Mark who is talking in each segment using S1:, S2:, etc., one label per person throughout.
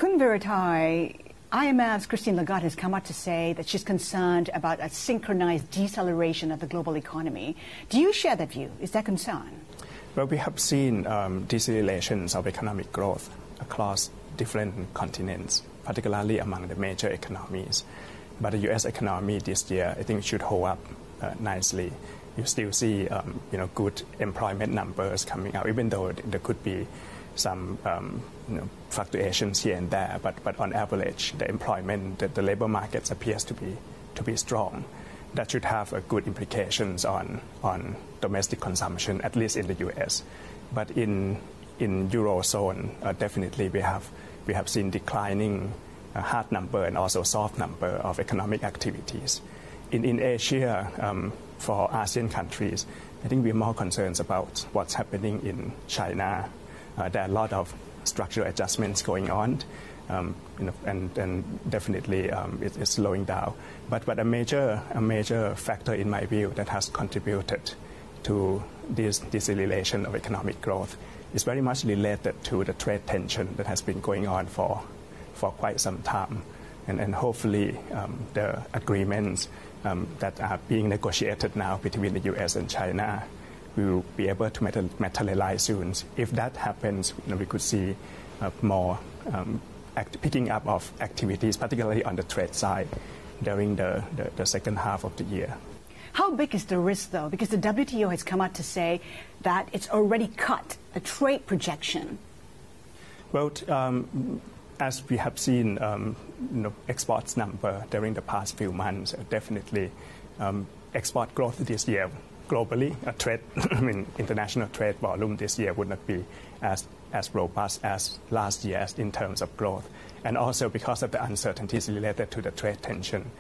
S1: Khun Thai, IMF's Christine Lagarde has come out to say that she's concerned about a synchronized deceleration of the global economy. Do you share that view? Is that concern?
S2: Well, we have seen decelerations of economic growth across different continents, particularly among the major economies. But the U.S. economy this year, I think, should hold up nicely. You still see, good employment numbers coming out, even though there could be some, fluctuations here and there. But on average, the employment, the labor markets appears to be strong. That should have a good implications on domestic consumption, at least in the U.S. But in Eurozone, definitely we have seen declining hard number and also soft number of economic activities. In Asia, for ASEAN countries, I think we're more concerned about what's happening in China. There are a lot of structural adjustments going on, and definitely it's slowing down. But a major factor in my view that has contributed to this deceleration of economic growth is very much related to the trade tension that has been going on for quite some time. And hopefully the agreements that are being negotiated now between the U.S. and China will be able to materialize soon. If that happens, we could see more picking up of activities, particularly on the trade side, during the second half of the year.
S1: How big is the risk, though? Because the WTO has come out to say that it's already cut a trade projection.
S2: Well, as we have seen, exports number during the past few months, definitely export growth this year globally, international trade volume this year would not be as robust as last year in terms of growth. And also because of the uncertainties related to the trade tension,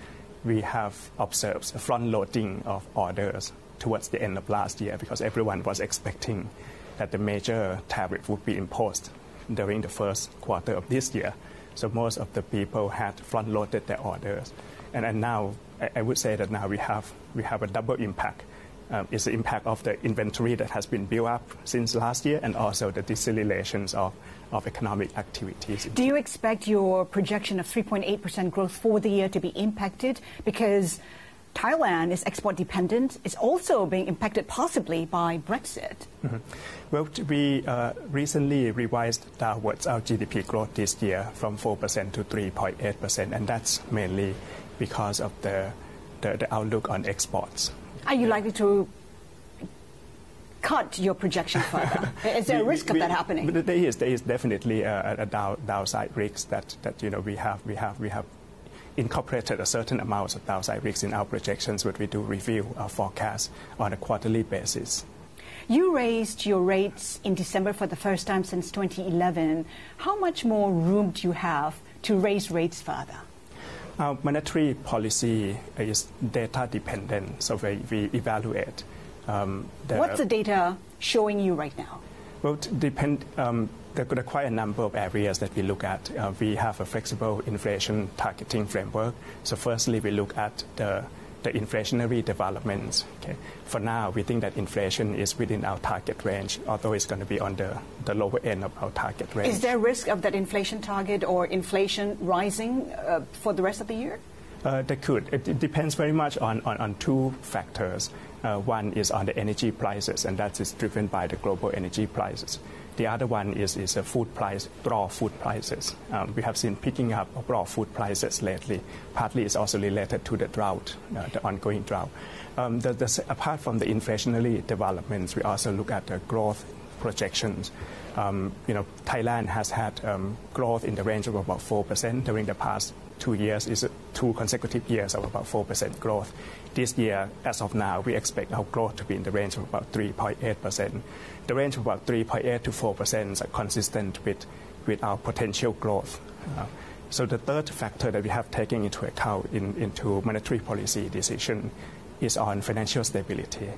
S2: we have observed a front-loading of orders towards the end of last year because everyone was expecting that the major tariff would be imposed during the first quarter of this year. So most of the people had front-loaded their orders. And now, I would say that now we have a double impact. It's the impact of the inventory that has been built up since last year and also the decelerations of economic activities.
S1: Do you expect your projection of 3.8% growth for the year to be impacted? Because Thailand is export dependent. It's also being impacted possibly by Brexit.
S2: Mm-hmm. Well, we recently revised downwards our GDP growth this year from 4% to 3.8%, and that's mainly because of the outlook on exports.
S1: Are you likely to cut your projection further? Is there a risk of that happening?
S2: There is definitely a downside risk that we have incorporated a certain amount of downside risks in our projections, but we do review our forecast on a quarterly basis.
S1: You raised your rates in December for the first time since 2011. How much more room do you have to raise rates further?
S2: Our monetary policy is data dependent, so we evaluate.
S1: What's the data showing you right now?
S2: Well, there are quite a number of areas that we look at. We have a flexible inflation targeting framework. So firstly, we look at the inflationary developments. Okay. For now, we think that inflation is within our target range, although it's going to be on the lower end of our target range.
S1: Is there risk of that inflation target or inflation rising for the rest of the year?
S2: There could. It depends very much on two factors. One is on the energy prices, and that is driven by the global energy prices. The other one is food price, raw food prices. We have seen picking up of raw food prices lately. Partly it's also related to the drought, the ongoing drought. Apart from the inflationary developments, we also look at the growth projections. Thailand has had growth in the range of about 4% during the past 2 years. Is 2 consecutive years of about 4% growth. This year, as of now, we expect our growth to be in the range of about 3.8%. The range of about 3.8 to 4% is consistent with our potential growth. So the third factor that we have taken into account into monetary policy decision is on financial stability.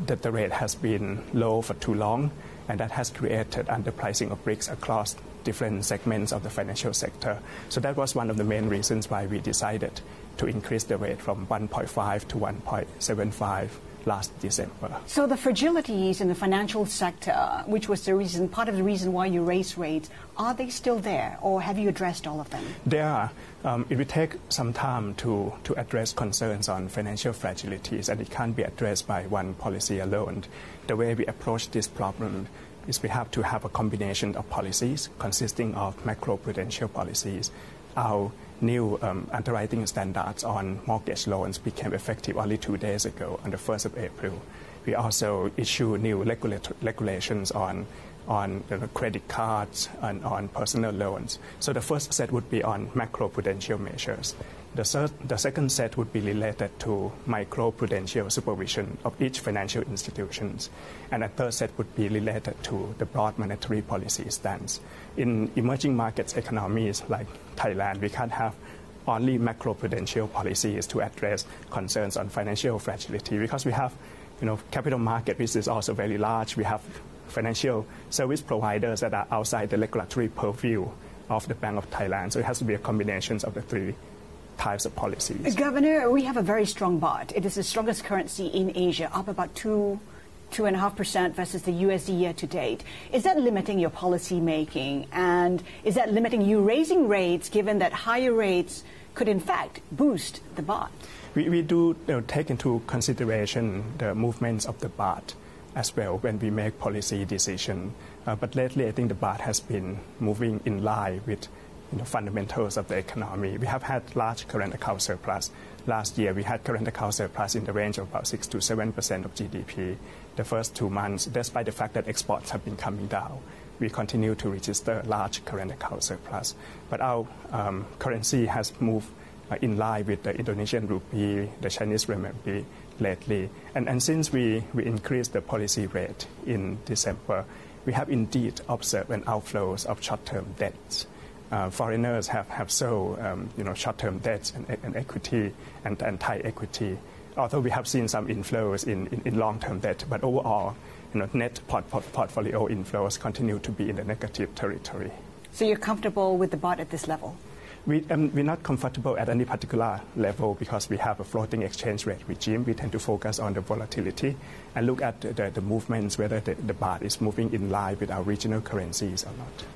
S2: That the rate has been low for too long, and that has created underpricing of risks across different segments of the financial sector. So that was one of the main reasons why we decided to increase the rate from 1.5 to 1.75 last December.
S1: So the fragilities in the financial sector, which was part of the reason why you raised rates, are they still there, or have you addressed all of them?
S2: They are. It will take some time to address concerns on financial fragilities, and it can't be addressed by one policy alone. The way we approach this problem is we have to have a combination of policies consisting of macro-prudential policies. Our new underwriting standards on mortgage loans became effective only 2 days ago on the 1st of April. We also issue new regulations on credit cards and on personal loans. So the first set would be on macro-prudential measures. The second set would be related to micro-prudential supervision of each financial institutions. And the third set would be related to the broad monetary policy stance. In emerging markets economies like Thailand, we can't have only macro-prudential policies to address concerns on financial fragility because we have capital market, which is also very large. We have financial service providers that are outside the regulatory purview of the Bank of Thailand. So it has to be a combination of the three types of policies.
S1: Governor, we have a very strong baht. It is the strongest currency in Asia, up about 2.5% versus the USD year to date. Is that limiting your policy making? And is that limiting you raising rates, given that higher rates could in fact boost the baht?
S2: We do take into consideration the movements of the baht as well when we make policy decisions. But lately, I think the baht has been moving in line with fundamentals of the economy. We have had large current account surplus. Last year, we had current account surplus in the range of about 6 to 7% of GDP. The first 2 months, despite the fact that exports have been coming down, we continue to register large current account surplus. But our currency has moved in line with the Indonesian rupee, the Chinese renminbi lately. And since we increased the policy rate in December, we have indeed observed an outflows of short-term debts. Foreigners have sold short-term debts and equity and Thai equity. Although we have seen some inflows in long-term debt, but overall, net portfolio inflows continue to be in the negative territory.
S1: So you're comfortable with the baht at this level?
S2: We're not comfortable at any particular level because we have a floating exchange rate regime. We tend to focus on the volatility and look at the movements, whether the baht is moving in line with our regional currencies or not.